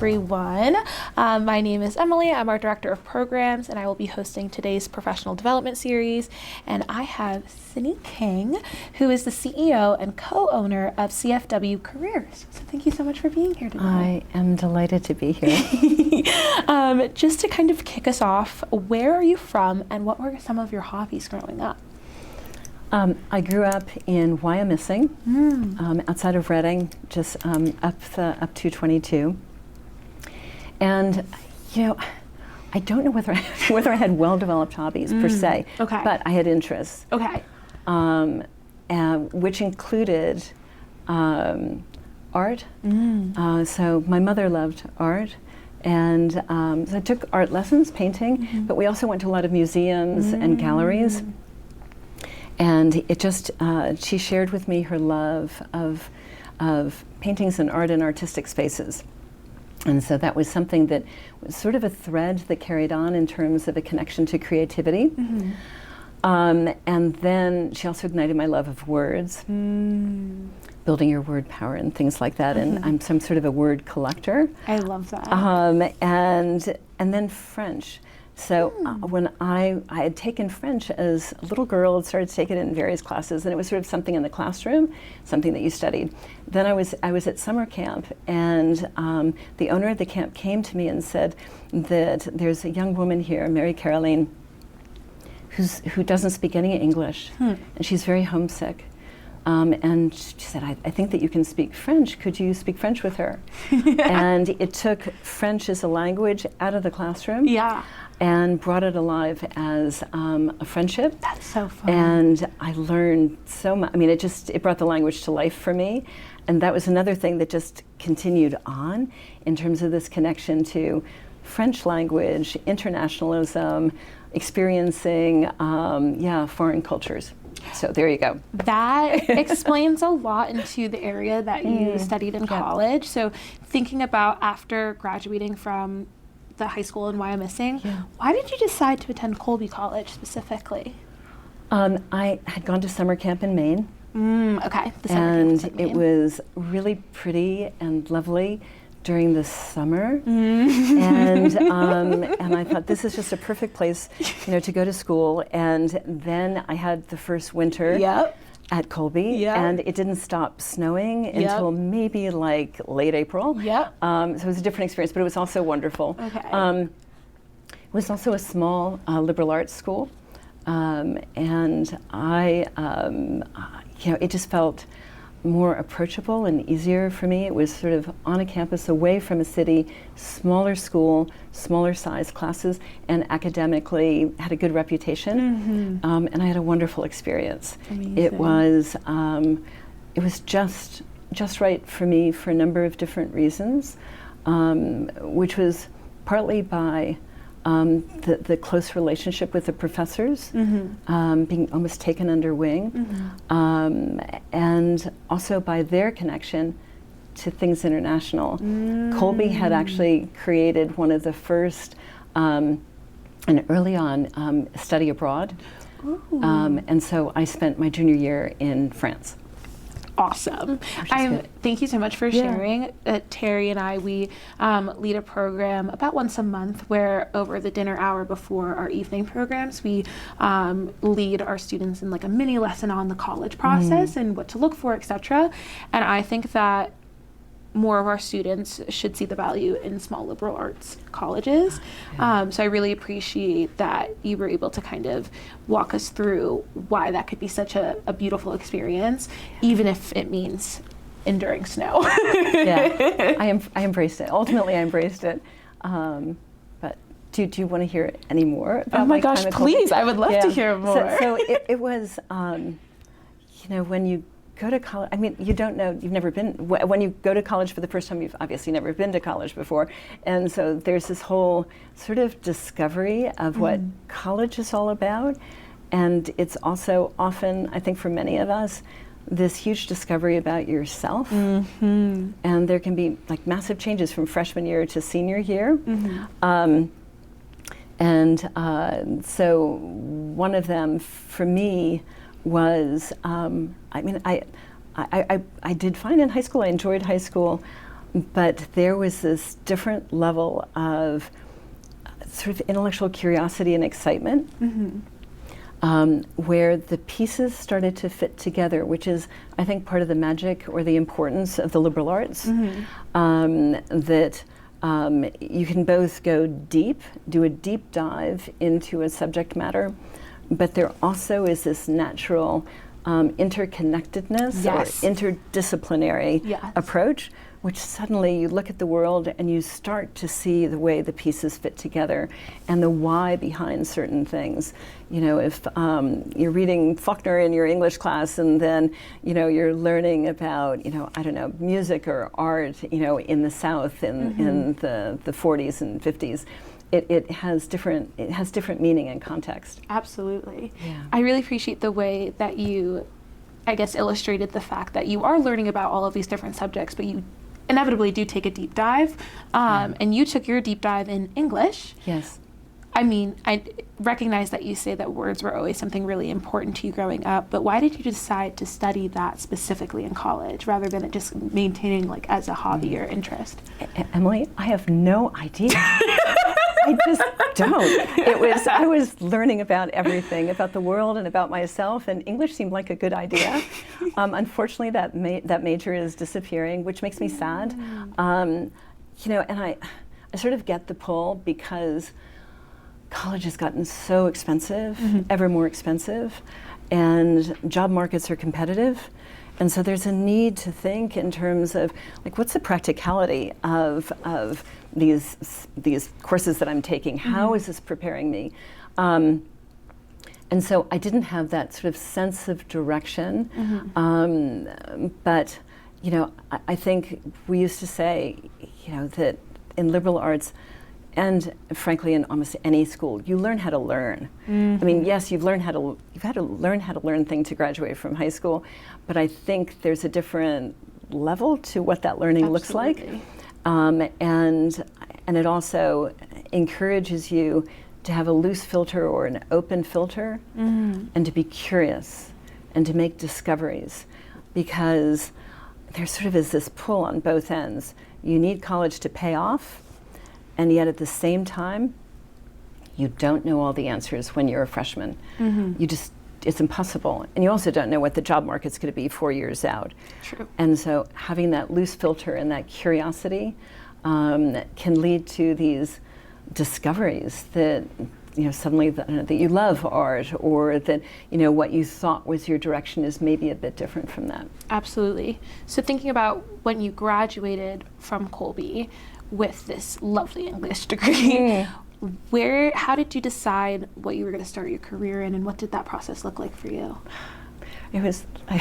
everyone. My name is Emily. I'm our Director of Programs, and I will be hosting today's Professional Development Series. And I have Cynnie King, who is the CEO and co-owner of CFW Careers. So thank you so much for being here today. I am delighted to be here. Just to kind of kick us off, where are you from, and what were some of your hobbies growing up? I grew up in Wyomissing, outside of Reading, just up 222. And I don't know whether I had well-developed hobbies per se, but I had interests. Which included art. So my mother loved art. And so I took art lessons, painting, but we also went to a lot of museums and galleries. And it just, she shared with me her love of paintings and art and artistic spaces. And so that was something that was sort of a thread that carried on in terms of a connection to creativity. And then she also ignited my love of words, building your word power and things like that. And I'm some sort of a word collector. I love that. And then French. So when I had taken French as a little girl, started to take it in various classes, and it was sort of something in the classroom, something that you studied. Then I was at summer camp, and the owner of the camp came to me and said that there's a young woman here, Mary Caroline, who doesn't speak any English, and she's very homesick. And she said, I think that you can speak French. Could you speak French with her? And it took French as a language out of the classroom. And brought it alive as a friendship. That's so fun. And I learned so much. I mean, it brought the language to life for me. And that was another thing that just continued on in terms of this connection to French language, internationalism, experiencing, foreign cultures. So there you go. That explains a lot into the area that you studied in college. So thinking about after graduating from the high school in Wyomissing, why did you decide to attend Colby College specifically? I had gone to summer camp in Maine. And it was really pretty and lovely during the summer. And I thought this is just a perfect place, to go to school. And then I had the first winter at Colby, and it didn't stop snowing until maybe like late April. So it was a different experience, but it was also wonderful. It was also a small liberal arts school, and it just felt more approachable and easier for me. It was sort of on a campus away from a city, smaller school, smaller size classes, and academically had a good reputation. And I had a wonderful experience. Amazing. It was just right for me for a number of different reasons, which was partly by the close relationship with the professors, being almost taken under wing, and also by their connection to Things International. Colby had actually created one of the first, and early on, study abroad. And so I spent my junior year in France. Awesome. Thank you so much for sharing. Terry and I, we lead a program about once a month where over the dinner hour before our evening programs, we lead our students in like a mini lesson on the college process and what to look for, etc. And I think that more of our students should see the value in small liberal arts colleges. So I really appreciate that you were able to kind of walk us through why that could be such a beautiful experience, even if it means enduring snow. I embraced it. Ultimately, I embraced it. But do you want to hear any more about Oh my gosh, please. I would love to hear more. So it was, when you go to college, I mean, you don't know, you've never been, when you go to college for the first time, you've obviously never been to college before. And so there's this whole sort of discovery of what college is all about. And it's also often, I think for many of us, this huge discovery about yourself. And there can be like massive changes from freshman year to senior year. So one of them for me was, I did fine in high school. I enjoyed high school, but there was this different level of sort of intellectual curiosity and excitement, where the pieces started to fit together, which is, I think, part of the magic or the importance of the liberal arts, that you can both go deep, do a deep dive into a subject matter, but there also is this natural interconnectedness or interdisciplinary approach, which suddenly you look at the world and you start to see the way the pieces fit together and the why behind certain things. You know, if you're reading Faulkner in your English class and then, you know, you're learning about, you know, I don't know, music or art, you know, in the South in the 40s and 50s, it has different meaning and context. Absolutely. Yeah. I really appreciate the way that you, I guess, illustrated the fact that you are learning about all of these different subjects, but you inevitably do take a deep dive. And you took your deep dive in English. Yes. I mean, I recognize that you say that words were always something really important to you growing up, but why did you decide to study that specifically in college rather than it just maintaining like as a hobby or interest? Emily, I have no idea. I just don't. I was learning about everything, about the world and about myself, and English seemed like a good idea. Unfortunately, that major is disappearing, which makes me sad. You know, and I sort of get the pull because college has gotten so expensive, ever more expensive, and job markets are competitive. And so there's a need to think in terms of, like, what's the practicality of these courses that I'm taking? How is this preparing me? And so I didn't have that sort of sense of direction. But, you know, I think we used to say, you know, that in liberal arts, and frankly, in almost any school, you learn how to learn. I mean, yes, you've had to learn how to learn things to graduate from high school, but I think there's a different level to what that learning looks like, and it also encourages you to have a loose filter or an open filter, and to be curious and to make discoveries, because there sort of is this pull on both ends. You need college to pay off. And yet at the same time, you don't know all the answers when you're a freshman. It's impossible. And you also don't know what the job market's going to be 4 years out. True. And so having that loose filter and that curiosity can lead to these discoveries that, you know, suddenly that you love art, or that, you know, what you thought was your direction is maybe a bit different from that. Absolutely. So thinking about when you graduated from Colby, with this lovely English degree, how did you decide what you were going to start your career in, and what did that process look like for you? It was, I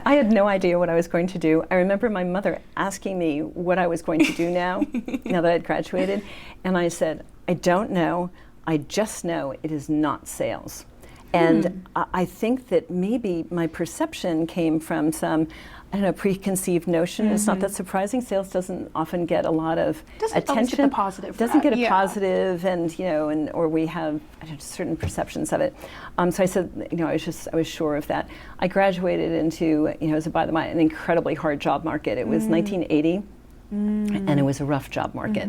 had no idea what I was going to do. I remember my mother asking me what I was going to do now that I'd graduated, and I said, I don't know, I just know it is not sales. And I think that maybe my perception came from some, I don't know, preconceived notion. It's not that surprising. Sales doesn't often get a lot of attention. Get the positive. Doesn't get a positive, and, you know, or we have certain perceptions of it. So I said, you know, I was sure of that. I graduated into, you know, as a by the by, an incredibly hard job market. It was 1980, and it was a rough job market,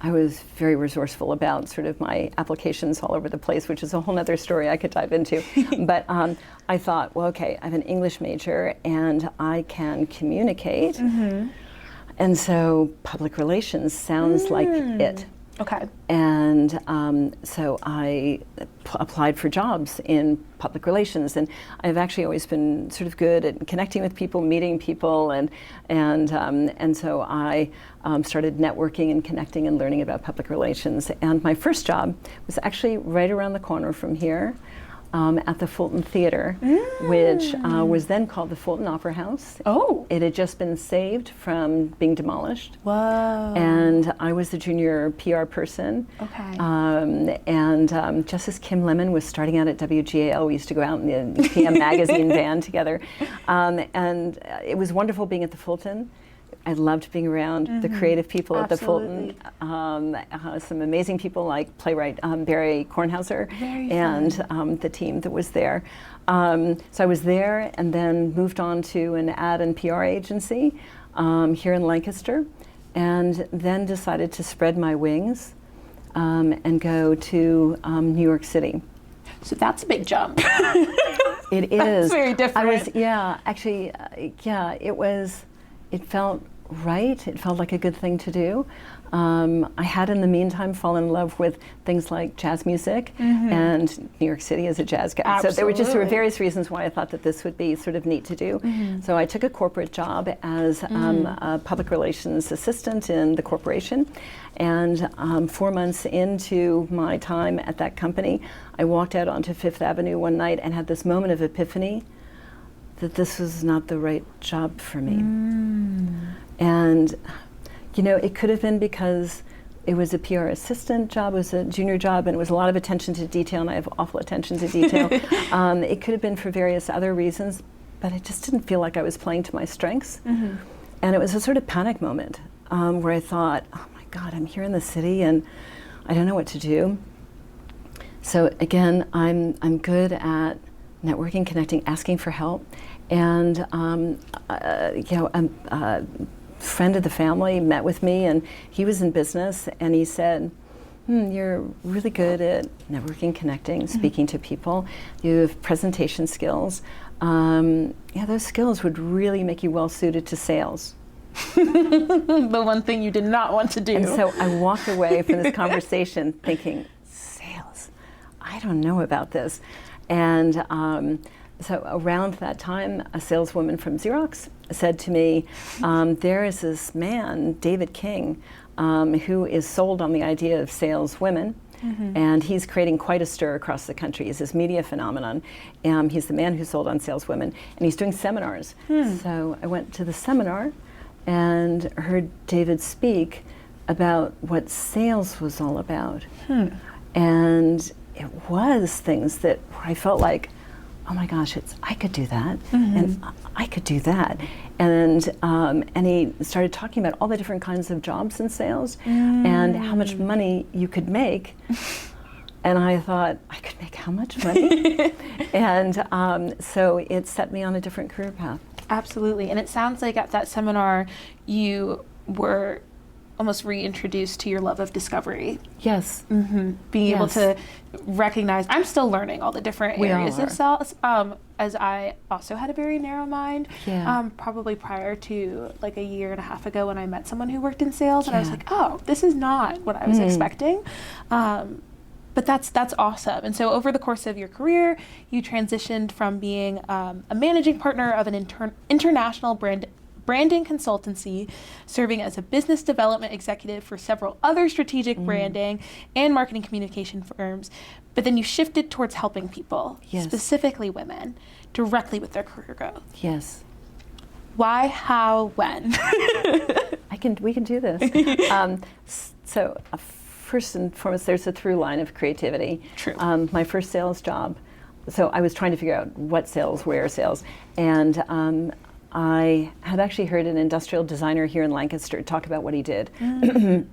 I was very resourceful about sort of my applications all over the place, which is a whole other story I could dive into. But I thought, well, okay, I have an English major and I can communicate. And so public relations sounds like it. Okay. And so I applied for jobs in public relations, and I've actually always been sort of good at connecting with people, meeting people, and so I started networking and connecting and learning about public relations. And my first job was actually right around the corner from here. At the Fulton Theater, which was then called the Fulton Opera House. Oh. It had just been saved from being demolished. Whoa. And I was the junior PR person. Okay. And Justice Kim Lemon was starting out at WGAL. We used to go out in the PM magazine van together. And it was wonderful being at the Fulton. I loved being around the creative people at the Absolutely. Fulton. Some amazing people like playwright Barry Kornhauser and the team that was there. So I was there and then moved on to an ad and PR agency here in Lancaster, and then decided to spread my wings and go to New York City. So that's a big jump. It is. That's very different. It felt right. It felt like a good thing to do. I had in the meantime fallen in love with things like jazz music, and New York City is a jazz capital. So there were various reasons why I thought that this would be sort of neat to do. So I took a corporate job as a public relations assistant in the corporation, and 4 months into my time at that company, I walked out onto Fifth Avenue one night and had this moment of epiphany that this was not the right job for me. And you know, it could have been because it was a PR assistant job, it was a junior job, and it was a lot of attention to detail, and I have awful attention to detail. It could have been for various other reasons, but it just didn't feel like I was playing to my strengths. And it was a sort of panic moment where I thought, oh my God, I'm here in the city and I don't know what to do. So again, I'm good at networking, connecting, asking for help, and friend of the family met with me, and he was in business, and he said, you're really good at networking, connecting, speaking to people. You have presentation skills. Those skills would really make you well suited to sales. The one thing you did not want to do. And so I walked away from this conversation thinking, sales, I don't know about this. And so around that time, a saleswoman from Xerox said to me, there is this man, David King, who is sold on the idea of saleswomen, and he's creating quite a stir across the country. He's this media phenomenon. He's the man who sold on saleswomen, and he's doing seminars. So I went to the seminar and heard David speak about what sales was all about. And it was things that I felt like, oh my gosh, I could do that, and I could do that. And he started talking about all the different kinds of jobs in sales and how much money you could make. And I thought, I could make how much money? And so it set me on a different career path. Absolutely. And it sounds like at that seminar, you were almost reintroduced to your love of discovery. Yes. Being able to recognize, I'm still learning all the different areas of sales, as I also had a very narrow mind, probably prior to like a year and a half ago when I met someone who worked in sales, and I was like, oh, this is not what I was expecting. But that's awesome. And so over the course of your career, you transitioned from being a managing partner of an international branding consultancy, serving as a business development executive for several other strategic branding and marketing communication firms. But then you shifted towards helping people, specifically women, directly with their career growth. Yes. Why, how, when? We can do this. First and foremost, there's a through line of creativity. True. My first sales job, so I was trying to figure out what sales, where sales, and I had actually heard an industrial designer here in Lancaster talk about what he did. And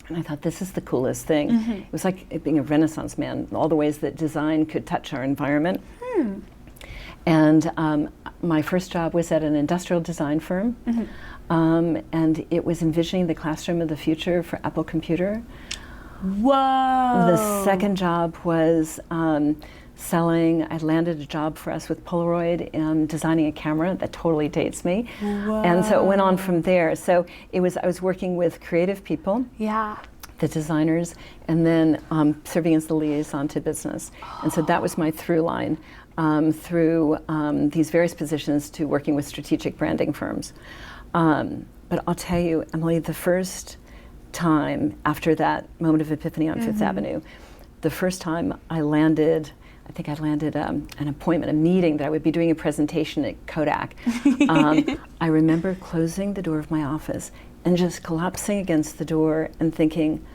I thought, this is the coolest thing. It was like being a Renaissance man, all the ways that design could touch our environment. And my first job was at an industrial design firm, and it was envisioning the classroom of the future for Apple Computer. Whoa! The second job was selling. I landed a job for us with Polaroid, designing a camera that totally dates me. Whoa. And so it went on from there. So I was working with creative people, the designers, and then serving as the liaison to business. And so that was my through line through these various positions to working with strategic branding firms. But I'll tell you, Emily, the first time after that moment of epiphany on Fifth Avenue, the first time I landed an appointment, a meeting that I would be doing a presentation at Kodak. I remember closing the door of my office and just collapsing against the door and thinking,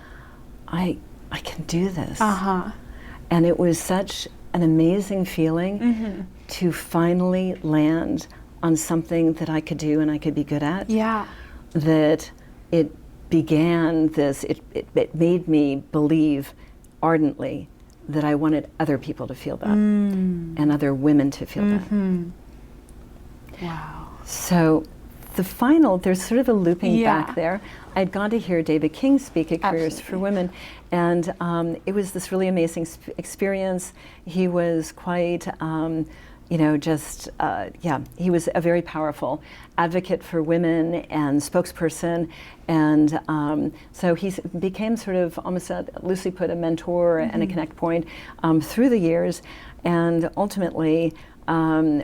I can do this. And it was such an amazing feeling to finally land on something that I could do and I could be good at. that it began this, it made me believe ardently that I wanted other people to feel that and other women to feel that. Wow. So there's sort of a looping back there. I'd gone to hear David King speak at Careers for Women, and it was this really amazing experience. He was quite, he was a very powerful advocate for women and spokesperson, and so he became sort of almost, loosely put, a mentor and a connect point through the years, and ultimately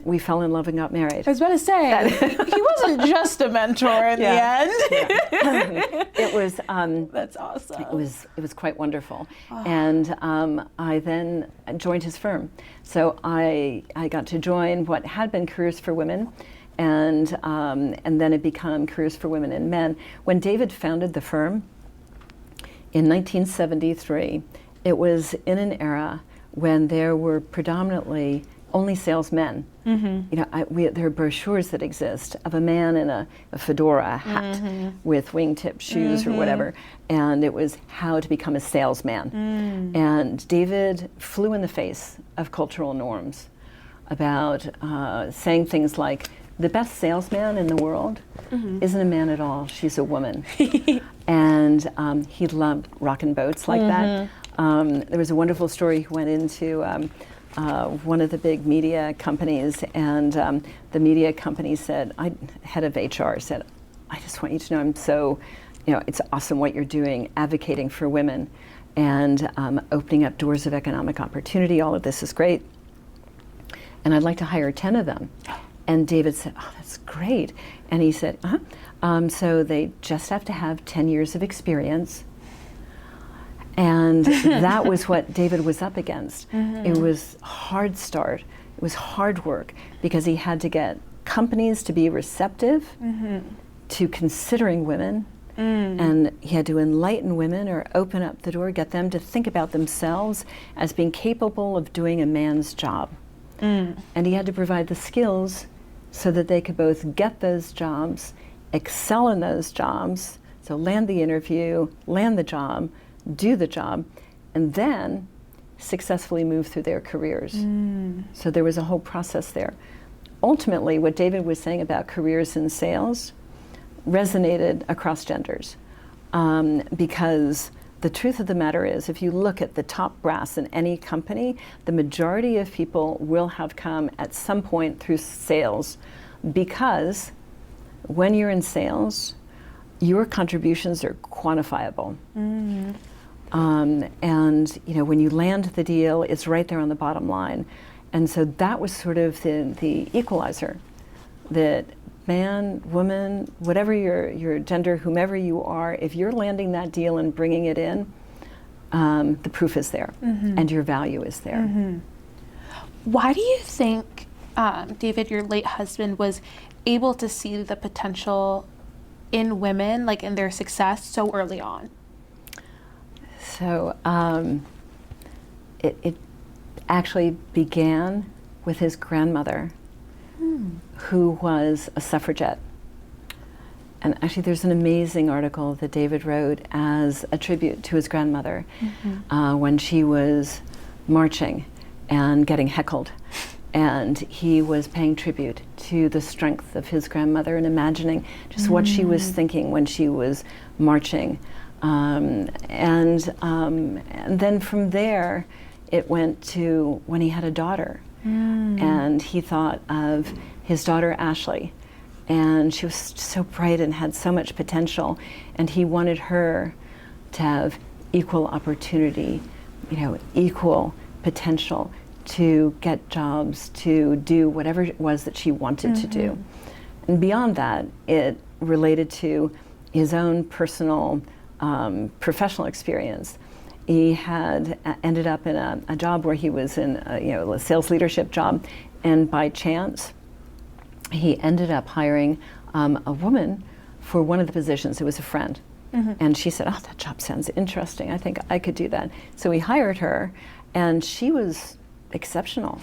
we fell in love and got married. I was about to say, he wasn't just a mentor in the end. It was. That's awesome. It was quite wonderful, and I then joined his firm. So I got to join what had been Careers for Women, and then it became Careers for Women and Men. When David founded the firm in 1973, it was in an era when there were predominantly only salesmen. There are brochures that exist of a man in a fedora hat with wingtip shoes or whatever, and it was how to become a salesman. And David flew in the face of cultural norms about saying things like, the best salesman in the world isn't a man at all, she's a woman. And he loved rocking boats like that. There was a wonderful story. He went into one of the big media companies, and the media company said, head of HR said, I just want you to know I'm so, it's awesome what you're doing, advocating for women and opening up doors of economic opportunity. All of this is great. And I'd like to hire 10 of them. And David said, oh, that's great. And he said, so they just have to have 10 years of experience. And that was what David was up against. It was hard start. It was hard work because he had to get companies to be receptive to considering women, and he had to enlighten women or open up the door, get them to think about themselves as being capable of doing a man's job. And he had to provide the skills so that they could both get those jobs, excel in those jobs, so land the interview, land the job, do the job, and then successfully move through their careers. So there was a whole process there. Ultimately, what David was saying about careers in sales resonated across genders, because the truth of the matter is, if you look at the top brass in any company, the majority of people will have come at some point through sales, because when you're in sales, your contributions are quantifiable. And when you land the deal, it's right there on the bottom line. And so that was sort of the equalizer, that man, woman, whatever your gender, whomever you are, if you're landing that deal and bringing it in, the proof is there and your value is there. Why do you think, David, your late husband, was able to see the potential in women, like in their success, so early on? So it actually began with his grandmother, who was a suffragette. And actually there's an amazing article that David wrote as a tribute to his grandmother when she was marching and getting heckled. And he was paying tribute to the strength of his grandmother and imagining just what she was thinking when she was marching. And then from there, it went to when he had a daughter. And he thought of his daughter, Ashley. And she was so bright and had so much potential. And he wanted her to have equal opportunity, equal potential to get jobs, to do whatever it was that she wanted to do. And beyond that, it related to his own personal professional experience. He had ended up in a job where he was in a sales leadership job, and by chance, he ended up hiring a woman for one of the positions. It was a friend. And she said, oh, that job sounds interesting. I think I could do that. So he hired her, and she was exceptional.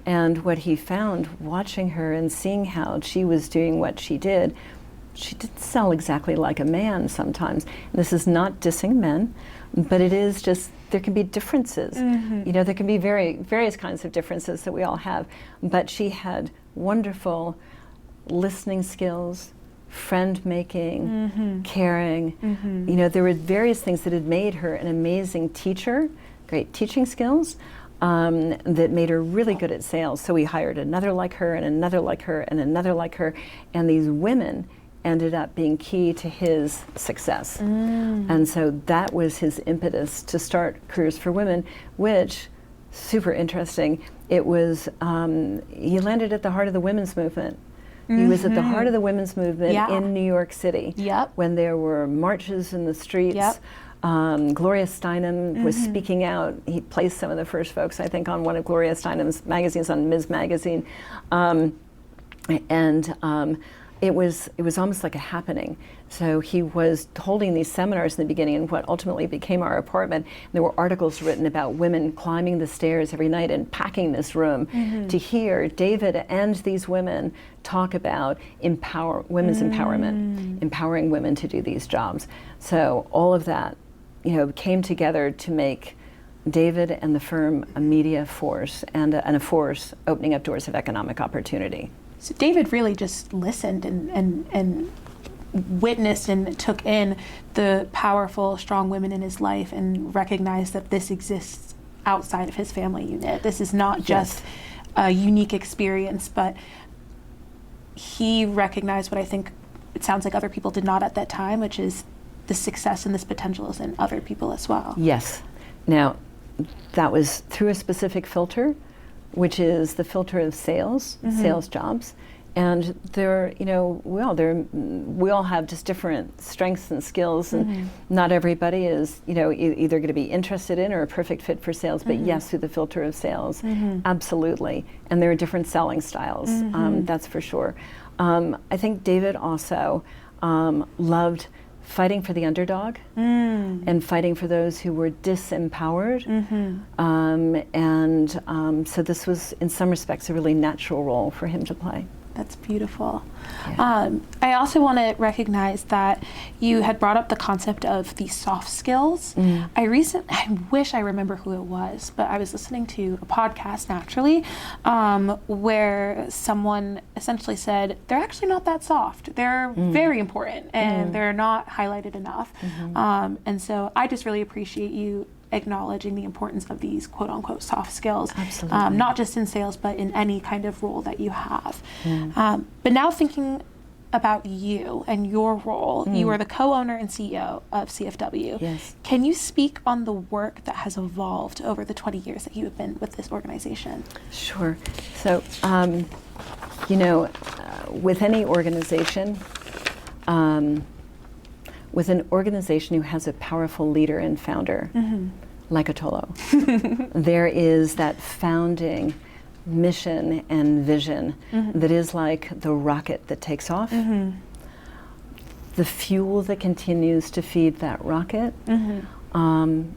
And what he found watching her and seeing how she was doing what she did, she didn't sell exactly like a man sometimes. And this is not dissing men, but it is just, there can be differences. You know, there can be various kinds of differences that we all have. But she had wonderful listening skills, friend making, caring. You know, there were various things that had made her an amazing teacher, great teaching skills, that made her really good at sales. So we hired another like her and another like her and another like her, and these women ended up being key to his success. And so that was his impetus to start Careers for Women, which, super interesting, it was, he landed at the heart of the women's movement. He was at the heart of the women's movement in New York City when there were marches in the streets. Gloria Steinem was speaking out. He placed some of the first folks, I think, on one of Gloria Steinem's magazines, on Ms. Magazine. It was almost like a happening. So he was holding these seminars in the beginning in what ultimately became our apartment. And there were articles written about women climbing the stairs every night and packing this room to hear David and these women talk about women's empowerment, empowering women to do these jobs. So all of that, you know, came together to make David and the firm a media force and a force opening up doors of economic opportunity. So David really just listened and witnessed and took in the powerful, strong women in his life and recognized that this exists outside of his family unit. This is not just a unique experience, but he recognized what I think it sounds like other people did not at that time, which is the success and this potential is in other people as well. Yes. Now, that was through a specific filter, which is the filter of sales jobs. And there, you know, we all have just different strengths and skills, and not everybody is, you know, either going to be interested in or a perfect fit for sales, but yes, through the filter of sales, absolutely. And there are different selling styles, that's for sure. I think David also loved fighting for the underdog and fighting for those who were disempowered. So this was, in some respects, a really natural role for him to play. That's beautiful. I also want to recognize that you had brought up the concept of the soft skills. I wish I remember who it was, but I was listening to a podcast, naturally, where someone essentially said, they're actually not that soft. They're very important, and they're not highlighted enough. And so I just really appreciate you acknowledging the importance of these quote unquote soft skills, not just in sales, but in any kind of role that you have. But now thinking about you and your role, you are the co-owner and CEO of CFW. Yes. Can you speak on the work that has evolved over the 20 years that you have been with this organization? Sure. So, you know, with any organization, with an organization who has a powerful leader and founder, like Attollo, there is that founding mission and vision that is like the rocket that takes off. The fuel that continues to feed that rocket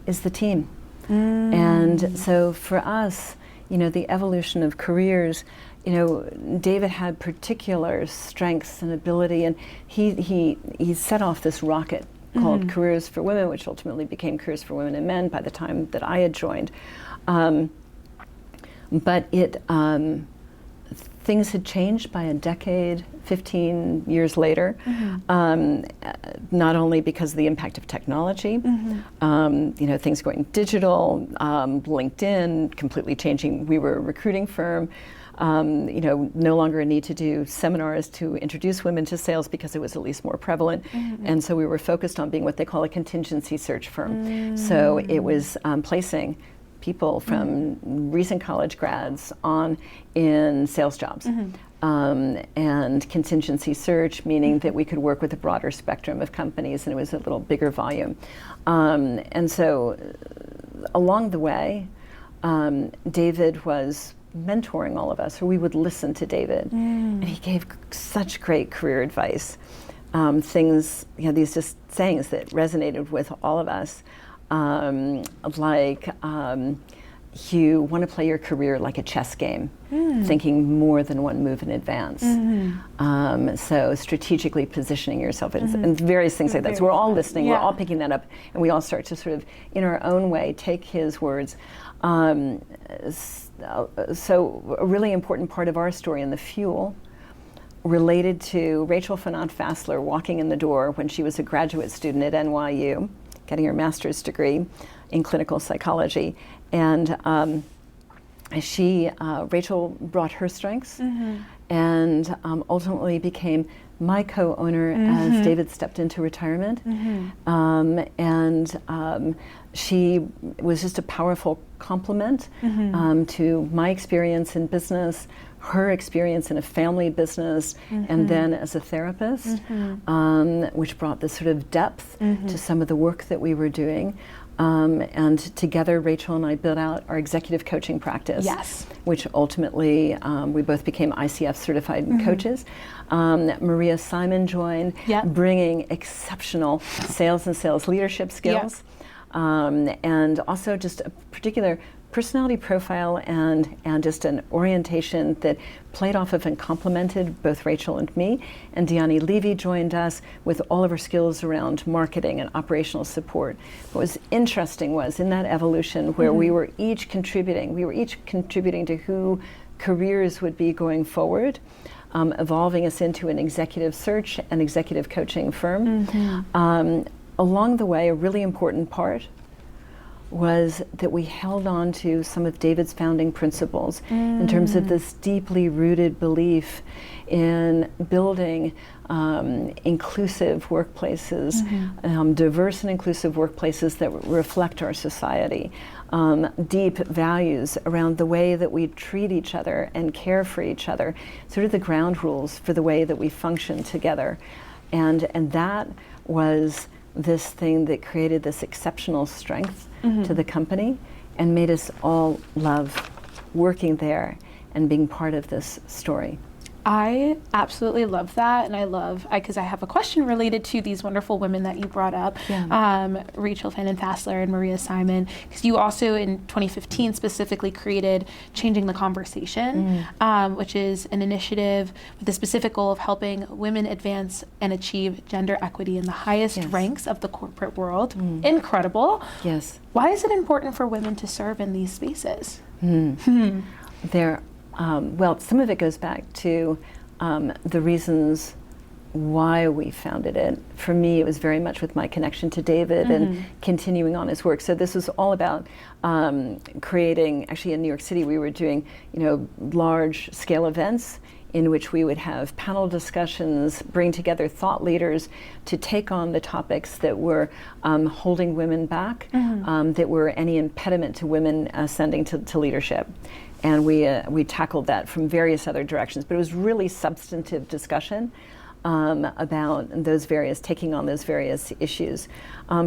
is the team. And so for us, you know, the evolution of careers, you know, David had particular strengths and ability, and he set off this rocket called Careers for Women, which ultimately became Careers for Women and Men by the time that I had joined. But things had changed by a decade, 15 years later, not only because of the impact of technology, you know, things going digital, LinkedIn completely changing. We were a recruiting firm. You know, no longer a need to do seminars to introduce women to sales because it was at least more prevalent. And so we were focused on being what they call a contingency search firm. So it was placing people from recent college grads on in sales jobs. And contingency search, meaning that we could work with a broader spectrum of companies, and it was a little bigger volume. And so along the way, David was mentoring all of us, or we would listen to David, and he gave such great career advice. Things, you know, these just sayings that resonated with all of us, like, you want to play your career like a chess game, thinking more than one move in advance. So strategically positioning yourself and various things like that. So we're all listening, we're all picking that up, and we all start to sort of, in our own way, take his words. So a really important part of our story and the fuel related to Rachel Fassler walking in the door when she was a graduate student at NYU, getting her master's degree in clinical psychology. And Rachel brought her strengths and ultimately became my co-owner as David stepped into retirement. She was just a powerful complement to my experience in business, her experience in a family business, and then as a therapist, which brought this sort of depth to some of the work that we were doing. And together, Rachel and I built out our executive coaching practice, which ultimately we both became ICF certified coaches. Maria Simon joined, bringing exceptional sales and sales leadership skills, and also just a particular personality profile and just an orientation that played off of and complemented both Rachel and me. And Diani Levy joined us with all of her skills around marketing and operational support. What was interesting was in that evolution where we were each contributing to who careers would be going forward, evolving us into an executive search and executive coaching firm. Along the way, a really important part was that we held on to some of David's founding principles in terms of this deeply rooted belief in building inclusive workplaces, diverse and inclusive workplaces that reflect our society, deep values around the way that we treat each other and care for each other, sort of the ground rules for the way that we function together. And that was this thing that created this exceptional strength to the company and made us all love working there and being part of this story. I absolutely love that, and I love, because I have a question related to these wonderful women that you brought up, Rachel Fassler and Maria Simon, because you also in 2015 specifically created Changing the Conversation, which is an initiative with the specific goal of helping women advance and achieve gender equity in the highest ranks of the corporate world. Incredible. Yes. Why is it important for women to serve in these spaces? Well, some of it goes back to the reasons why we founded it. For me, it was very much with my connection to David and continuing on his work. So this was all about creating, actually in New York City, we were doing, large scale events in which we would have panel discussions, bring together thought leaders to take on the topics that were holding women back, that were any impediment to women ascending to leadership. And we tackled that from various other directions, but it was really substantive discussion about taking on those various issues.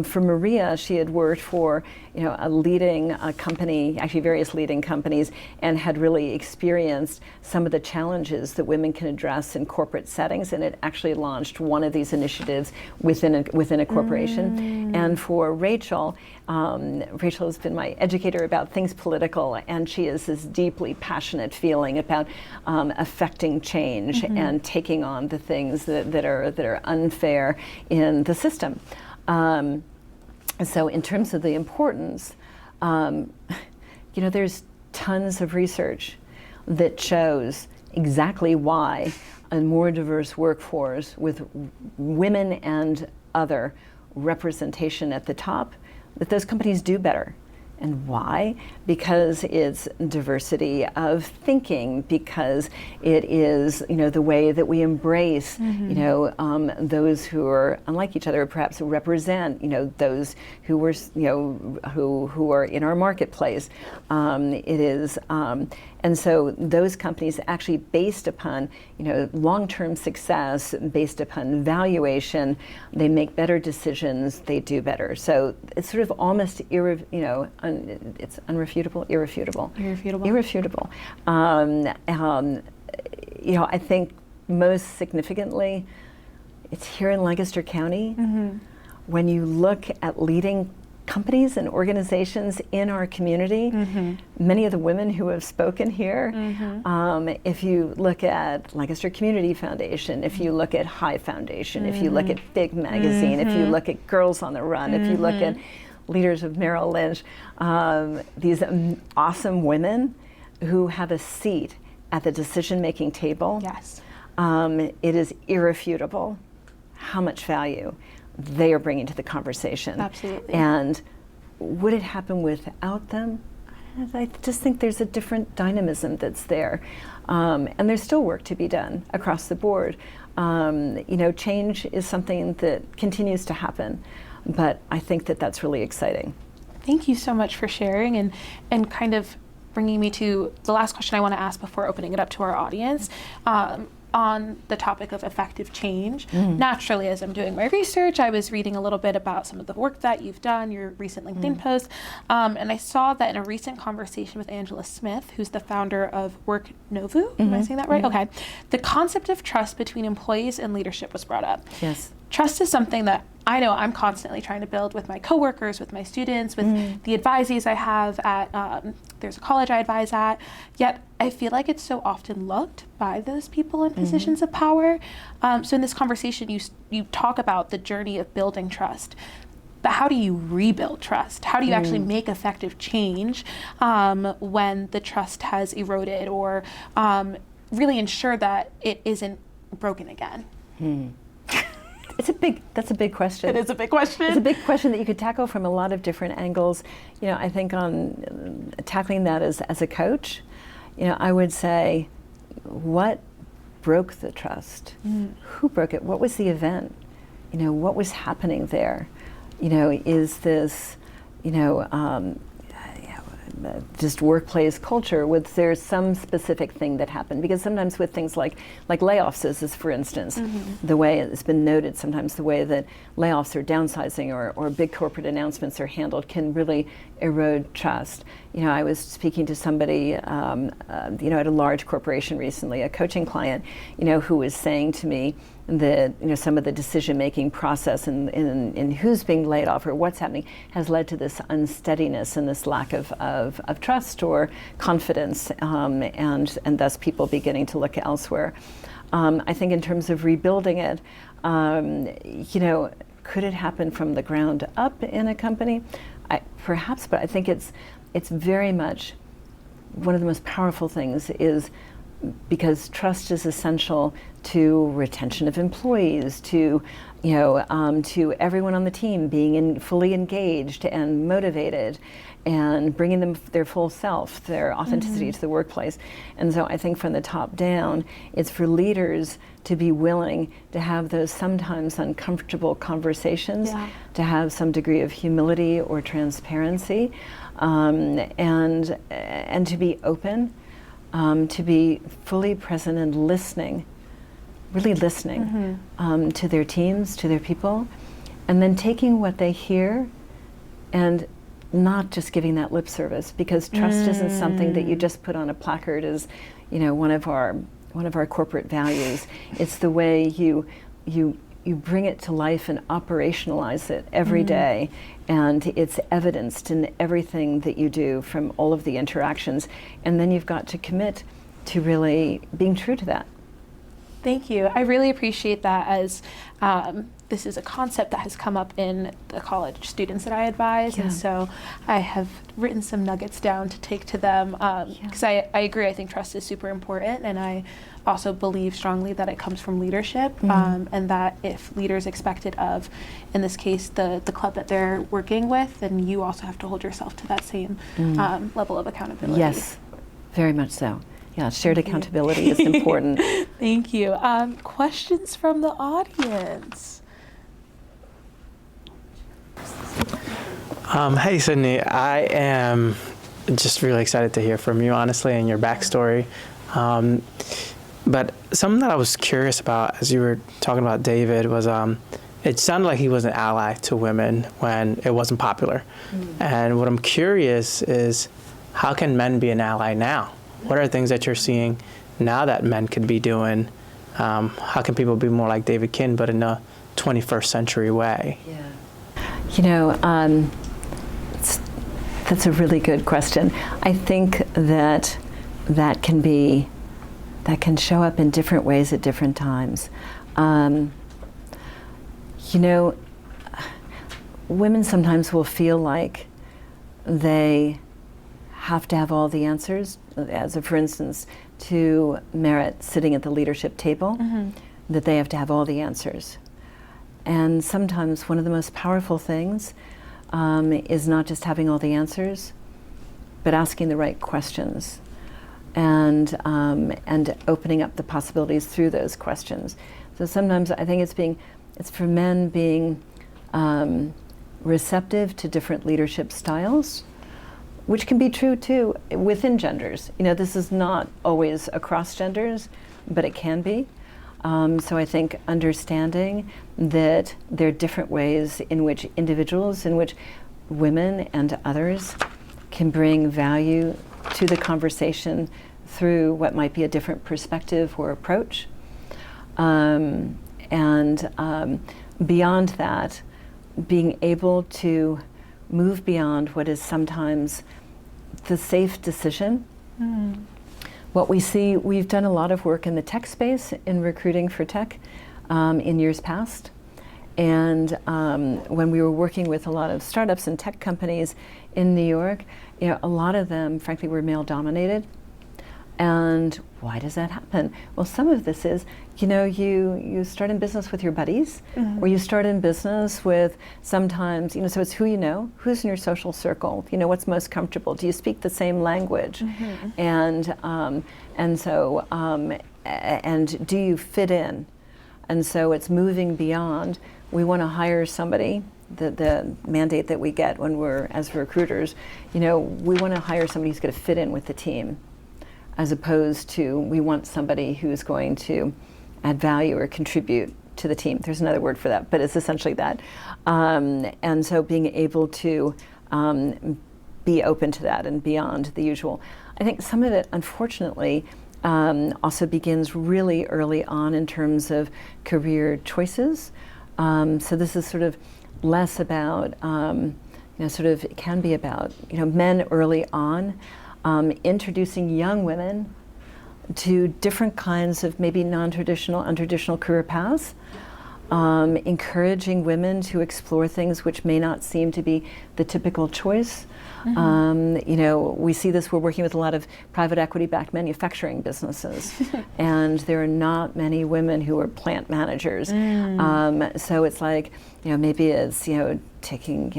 For Maria, she had worked for a leading company, actually various leading companies, and had really experienced some of the challenges that women can address in corporate settings, and it actually launched one of these initiatives within a corporation. And for Rachel, Rachel has been my educator about things political, and she has this deeply passionate feeling about affecting change and taking on the things that are unfair in the system. So in terms of the importance, there's tons of research that shows exactly why a more diverse workforce with women and other representation at the top, that those companies do better. And why? Because it's diversity of thinking, because it is, the way that we embrace, those who are unlike each other, perhaps represent, those who were, who are in our marketplace. It is, and so those companies actually based upon, long-term success, based upon valuation, they make better decisions, they do better. So it's sort of almost, it's unrefutable, irrefutable. I think most significantly, it's here in Lancaster County. When you look at leading companies and organizations in our community. Many of the women who have spoken here, if you look at Lancaster Community Foundation, if you look at High Foundation, if you look at Fig Magazine, if you look at Girls on the Run, if you look at Leaders of Merrill Lynch, these awesome women who have a seat at the decision-making table. Yes. It is irrefutable how much value they are bringing to the conversation. Absolutely. And would it happen without them? I just think there's a different dynamism that's there. And there's still work to be done across the board. Change is something that continues to happen, but I think that that's really exciting. Thank you so much for sharing and kind of bringing me to the last question I want to ask before opening it up to our audience. On the topic of effective change. Naturally, as I'm doing my research, I was reading a little bit about some of the work that you've done, your recent LinkedIn post, and I saw that in a recent conversation with Angela Smith, who's the founder of Work Novu, am I saying that right? Okay. The concept of trust between employees and leadership was brought up. Yes. Trust is something that I know I'm constantly trying to build with my coworkers, with my students, with the advisees I have at, there's a college I advise at, yet I feel like it's so often loved by those people in positions of power. So in this conversation, you talk about the journey of building trust, but how do you rebuild trust? How do you actually make effective change when the trust has eroded, or really ensure that it isn't broken again? That's a big question. It is a big question. It's a big question that you could tackle from a lot of different angles. I think on tackling that as a coach, I would say, what broke the trust? Who broke it? What was the event? What was happening there? Is this, just workplace culture? Was there some specific thing that happened? Because sometimes with things like layoffs, as for instance, the way it's been noted, sometimes the way that layoffs or downsizing or big corporate announcements are handled can really erode trust. I was speaking to somebody, at a large corporation recently, a coaching client, who was saying to me that some of the decision-making process in who's being laid off or what's happening has led to this unsteadiness and this lack of trust or confidence, and thus people beginning to look elsewhere. I think in terms of rebuilding it, could it happen from the ground up in a company? Perhaps, but I think it's very much one of the most powerful things is because trust is essential to retention of employees, to everyone on the team being fully engaged and motivated, and bringing them their full self, their authenticity to the workplace. And so I think from the top down, it's for leaders to be willing to have those sometimes uncomfortable conversations, to have some degree of humility or transparency, and to be open, to be fully present and listening, really listening to their teams, to their people, and then taking what they hear and not just giving that lip service, because trust isn't something that you just put on a placard as, one of our corporate values. It's the way you bring it to life and operationalize it every day, and it's evidenced in everything that you do from all of the interactions, and then you've got to commit to really being true to that. Thank you. I really appreciate that, as this is a concept that has come up in the college students that I advise, and so I have written some nuggets down to take to them, because I agree. I think trust is super important, and I also believe strongly that it comes from leadership, and that if leaders expect it of, in this case, the club that they're working with, then you also have to hold yourself to that same level of accountability. Yes, very much so. Yeah, shared accountability is important. Thank you. Questions from the audience? Hey, Cynnie. I am just really excited to hear from you, honestly, and your backstory. But something that I was curious about as you were talking about David was it sounded like he was an ally to women when it wasn't popular. And what I'm curious is, how can men be an ally now? What are things that you're seeing now that men could be doing? How can people be more like David King, but in a 21st century way? Yeah. That's a really good question. I think that can show up in different ways at different times. Women sometimes will feel like they have to have all the answers, as for instance, to merit sitting at the leadership table, that they have to have all the answers. And sometimes one of the most powerful things is not just having all the answers, but asking the right questions and opening up the possibilities through those questions. So sometimes I think it's for men being receptive to different leadership styles, which can be true too within genders. This is not always across genders, but it can be. So I think understanding that there are different ways in which individuals, in which women and others can bring value to the conversation through what might be a different perspective or approach. And beyond that, being able to move beyond what is sometimes the safe decision. What we see, we've done a lot of work in the tech space in recruiting for tech in years past. And when we were working with a lot of startups and tech companies in New York, a lot of them, frankly, were male dominated. And why does that happen? Well, some of this is, you start in business with your buddies, or you start in business with sometimes, so it's who you know, who's in your social circle, what's most comfortable. Do you speak the same language? And do you fit in? And so it's moving beyond. We want to hire somebody. The mandate that we get when we're as recruiters, we want to hire somebody who's going to fit in with the team, as opposed to we want somebody who's going to add value or contribute to the team. There's another word for that, but it's essentially that. And so being able to be open to that and beyond the usual. I think some of it, unfortunately, also begins really early on in terms of career choices. So this is sort of less about, it can be about, men early on, introducing young women to different kinds of maybe non-traditional, untraditional career paths, encouraging women to explore things which may not seem to be the typical choice. We see this, we're working with a lot of private equity-backed manufacturing businesses, and there are not many women who are plant managers. So it's like, maybe it's, taking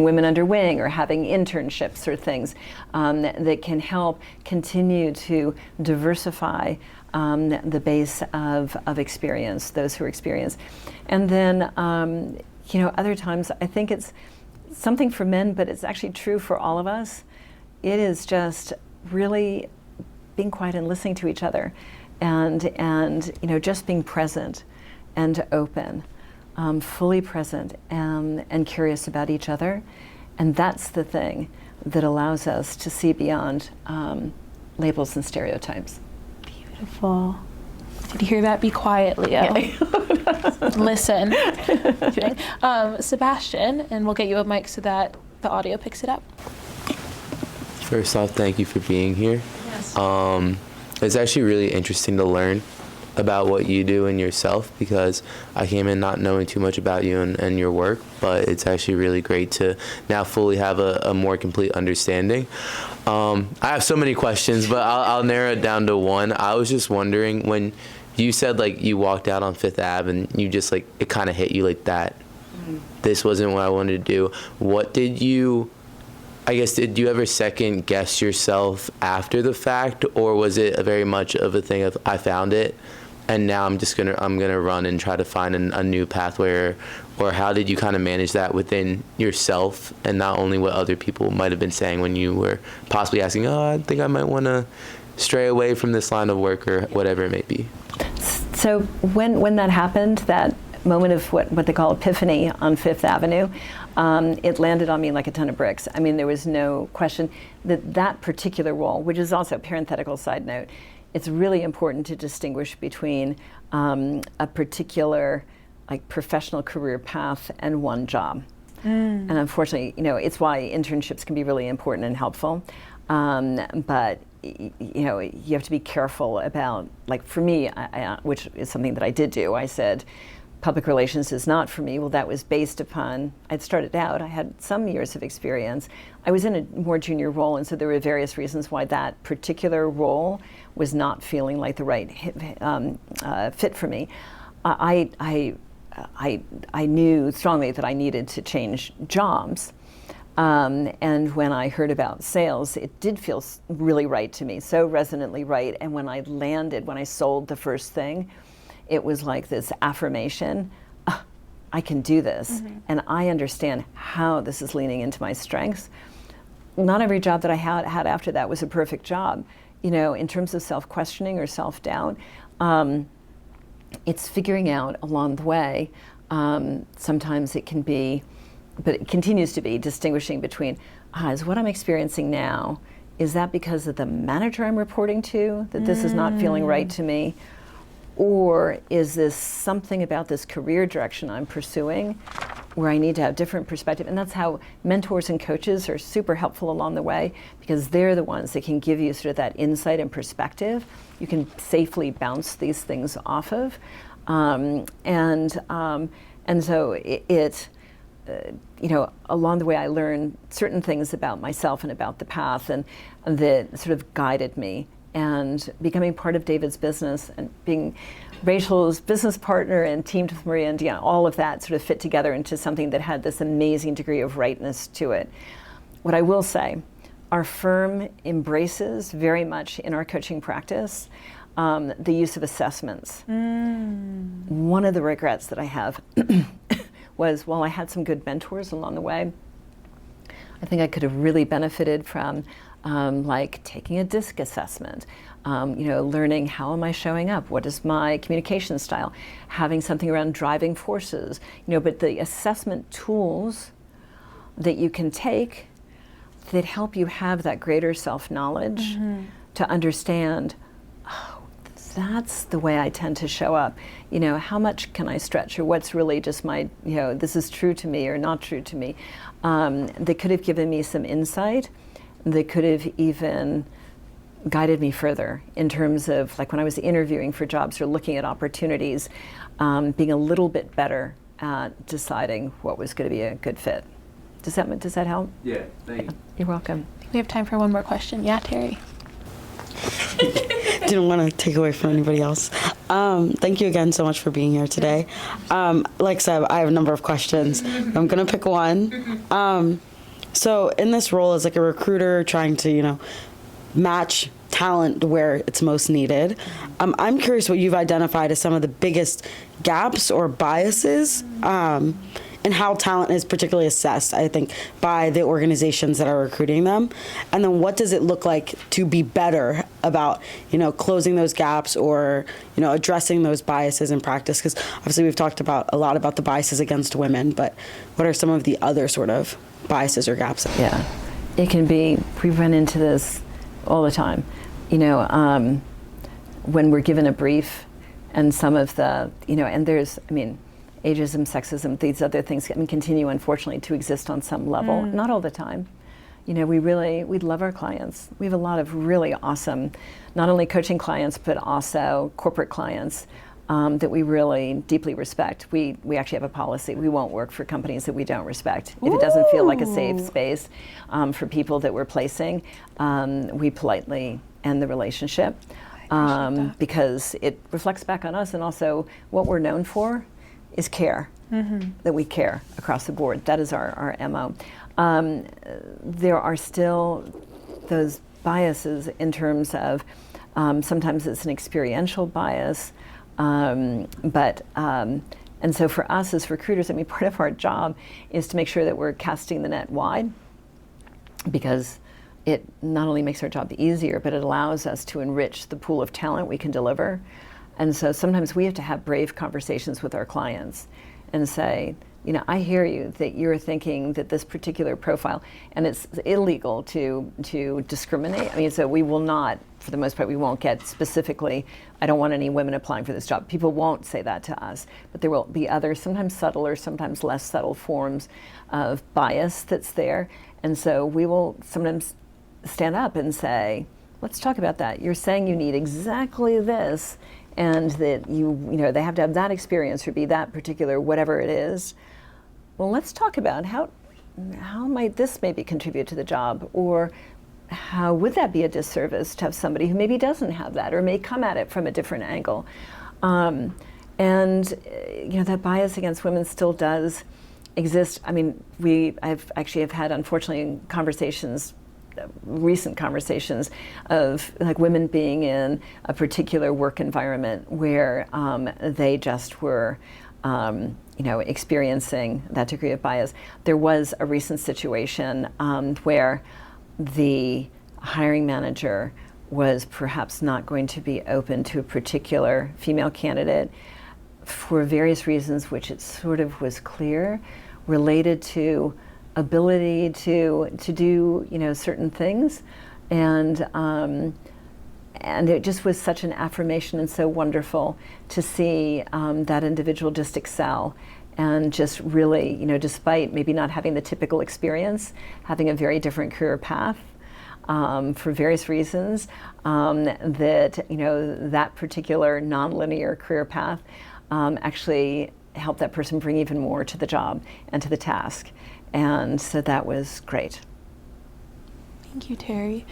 women under wing or having internships or things that can help continue to diversify the base of experience, those who are experienced. And then, other times I think it's something for men, but it's actually true for all of us. It is just really being quiet and listening to each other and just being present and open. Fully present and curious about each other. And that's the thing that allows us to see beyond labels and stereotypes. Beautiful. Did you hear that? Be quiet, Leo. Listen. Sebastian, and we'll get you a mic so that the audio picks it up. First off, thank you for being here. Yes. It's actually really interesting to learn about what you do and yourself, because I came in not knowing too much about you and your work, but it's actually really great to now fully have a more complete understanding. I have so many questions, but I'll narrow it down to one. I was just wondering, when you said you walked out on Fifth Ave and you just it kind of hit you like that, this wasn't what I wanted to do. What did you ever second guess yourself after the fact, or was it very much of a thing of I found it and now I'm gonna run and try to find a new pathway, or how did you kind of manage that within yourself and not only what other people might have been saying when you were possibly asking, I think I might want to stray away from this line of work or whatever it may be? So when that happened, that moment of what they call epiphany on Fifth Avenue, it landed on me like a ton of bricks. I mean, there was no question that particular role, which is also a parenthetical side note, it's really important to distinguish between a particular professional career path and one job. And unfortunately, it's why internships can be really important and helpful. But you have to be careful about, like for me, which is something that I did do. I said, public relations is not for me. Well, that was based upon, I'd started out, I had some years of experience. I was in a more junior role, and so there were various reasons why that particular role was not feeling like the right fit for me. I knew strongly that I needed to change jobs. And when I heard about sales, it did feel really right to me, so resonantly right. And when I sold the first thing, it was like this affirmation, I can do this. And I understand how this is leaning into my strengths. Not every job that I had after that was a perfect job. In terms of self-questioning or self-doubt, it's figuring out along the way. Sometimes it can be, but it continues to be, distinguishing between, is what I'm experiencing now, is that because of the manager I'm reporting to, that this is not feeling right to me? Or is this something about this career direction I'm pursuing where I need to have different perspective? And that's how mentors and coaches are super helpful along the way, because they're the ones that can give you sort of that insight and perspective you can safely bounce these things off of. And so along the way I learned certain things about myself and about the path, and that sort of guided me. And becoming part of David's business and being Rachel's business partner and teamed with Maria, and all of that sort of fit together into something that had this amazing degree of rightness to it. What I will say, our firm embraces very much in our coaching practice the use of assessments. One of the regrets that I have was, while I had some good mentors along the way, I think I could have really benefited from like taking a DISC assessment, learning how am I showing up, what is my communication style, having something around driving forces, but the assessment tools that you can take that help you have that greater self-knowledge to understand, that's the way I tend to show up. How much can I stretch, or what's really just my, this is true to me or not true to me. That could have given me some insight, that could have even guided me further in terms of, like when I was interviewing for jobs or looking at opportunities, being a little bit better at deciding what was going to be a good fit. Does that help? Yeah, thank you. You're welcome. We have time for one more question. Yeah, Terry. Didn't want to take away from anybody else. Thank you again so much for being here today. Like I said, I have a number of questions. I'm going to pick one. So in this role as like a recruiter trying to, match talent to where it's most needed, I'm curious what you've identified as some of the biggest gaps or biases and how talent is particularly assessed, I think, by the organizations that are recruiting them. And then what does it look like to be better about, closing those gaps or, addressing those biases in practice? Because obviously we've talked a lot about the biases against women, but what are some of the other sort of biases or gaps? Yeah, it can be, we run into this all the time. When we're given a brief and some of the, and there's, ageism, sexism, these other things continue, unfortunately, to exist on some level. Not all the time. We love our clients. We have a lot of really awesome, not only coaching clients, but also corporate clients that we really deeply respect. We actually have a policy. We won't work for companies that we don't respect. If it doesn't feel like a safe space for people that we're placing, we politely end the relationship because it reflects back on us, and also what we're known for is care, that we care across the board. That is our MO. There are still those biases in terms of sometimes it's an experiential bias, and so for us as recruiters, part of our job is to make sure that we're casting the net wide, because it not only makes our job easier, but it allows us to enrich the pool of talent we can deliver. And so sometimes we have to have brave conversations with our clients and say, I hear you that you're thinking that this particular profile, and it's illegal to discriminate. I mean, so we will not, for the most part, we won't get specifically, I don't want any women applying for this job. People won't say that to us, but there will be other, sometimes subtler, sometimes less subtle forms of bias that's there. And so we will sometimes stand up and say, let's talk about that. You're saying you need exactly this, and that they have to have that experience or be that particular whatever it is. Well, let's talk about how might this maybe contribute to the job, or how would that be a disservice to have somebody who maybe doesn't have that or may come at it from a different angle. And that bias against women still does exist. I mean, I've had, unfortunately, recent conversations of like women being in a particular work environment where they just were experiencing that degree of bias. There was a recent situation where the hiring manager was perhaps not going to be open to a particular female candidate for various reasons, which it sort of was clear, related to ability to do certain things, and it just was such an affirmation and so wonderful to see that individual just excel and just really, despite maybe not having the typical experience, having a very different career path for various reasons, that particular nonlinear career path actually helped that person bring even more to the job and to the task. And so that was great. Thank you, Terry.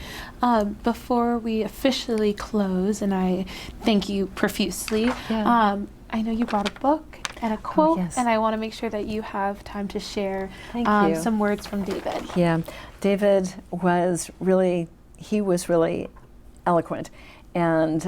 Before we officially close, and I thank you profusely, I know you brought a book and a quote, yes. and I want to make sure that you have time to share Thank you. some words from David. Yeah, David was really eloquent. And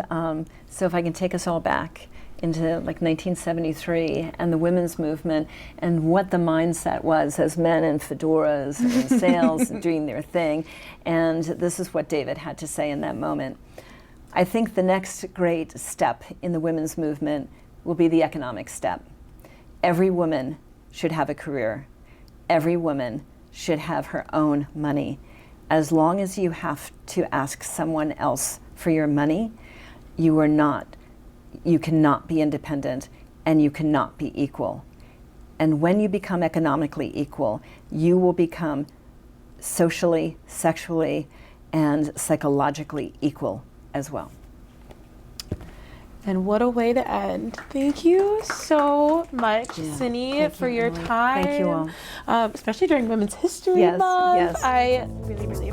so if I can take us all back into like 1973 and the women's movement and what the mindset was as men in fedoras and sales doing their thing. And this is what David had to say in that moment. I think the next great step in the women's movement will be the economic step. Every woman should have a career. Every woman should have her own money. As long as you have to ask someone else for your money, you cannot be independent, and you cannot be equal. And when you become economically equal, you will become socially, sexually, and psychologically equal as well. And what a way to end. Thank you so much, Cynnie, for your time. Thank you all. Especially during Women's History Month. Yes. I really, really